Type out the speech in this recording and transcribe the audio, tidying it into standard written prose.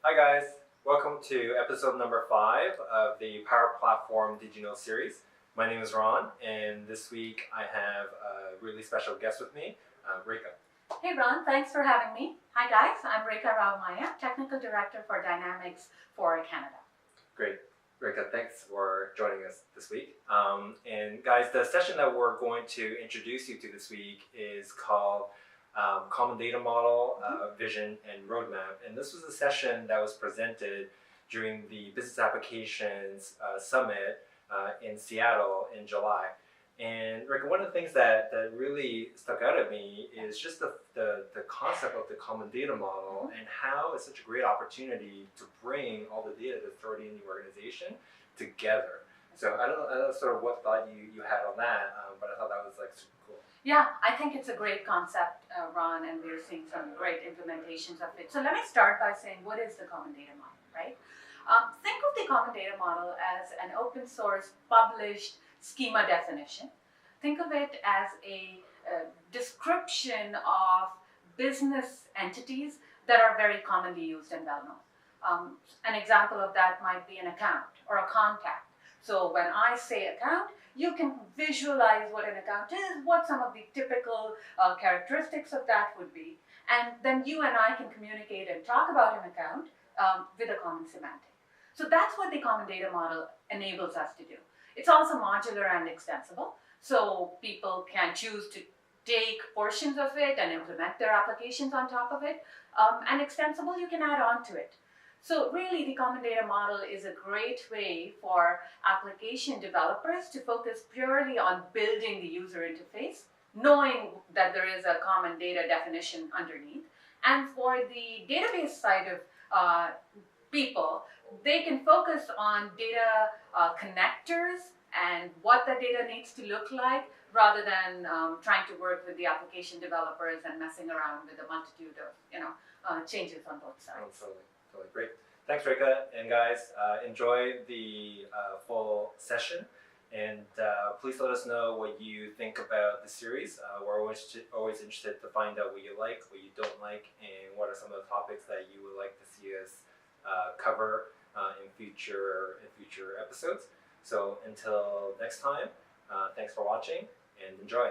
Hi guys, welcome to episode number 5 of the PowerPlatform Digital Series. My name is Ron, and this week I have a really special guest with me, Rekha. Hey Ron, thanks for having me. Hi guys, I'm Rekha Rao-Mayya, Technical Director for Dynamics for Canada. Great. Rekha, thanks for joining us this week. And guys, the session that we're going to introduce you to this week is called Common Data Model, Vision, and Roadmap. And this was a session that was presented during the Business Applications Summit in Seattle in July. And Rekha, one of the things that really stuck out at me is just the concept of the common data model and how it's such a great opportunity to bring all the data that's already in the organization together. So I don't know sort of what thought you had on that, but I thought that was like super cool. Yeah, I think it's a great concept, Ron, and we're seeing some great implementations of it. So let me start by saying, what is the common data model, right? Think of the common data model as an open source published schema definition. Think of it as a description of business entities that are very commonly used and well known. An example of that might be an account or a contact. So when I say account, you can visualize what an account is, what some of the typical characteristics of that would be, and then you and I can communicate and talk about an account with a common semantic. So that's what the common data model enables us to do. It's also modular and extensible, so people can choose to take portions of it and implement their applications on top of it, and extensible, you can add on to it. So really, the common data model is a great way for application developers to focus purely on building the user interface, knowing that there is a common data definition underneath. And for the database side of people, they can focus on data connectors and what the data needs to look like, rather than trying to work with the application developers and messing around with a multitude of changes on both sides. Totally great. Thanks, Rekha. And guys, enjoy the full session. And please let us know what you think about the series. We're always interested to find out what you like, what you don't like, and what are some of the topics that you would like to see us cover in future episodes. So until next time, thanks for watching and enjoy.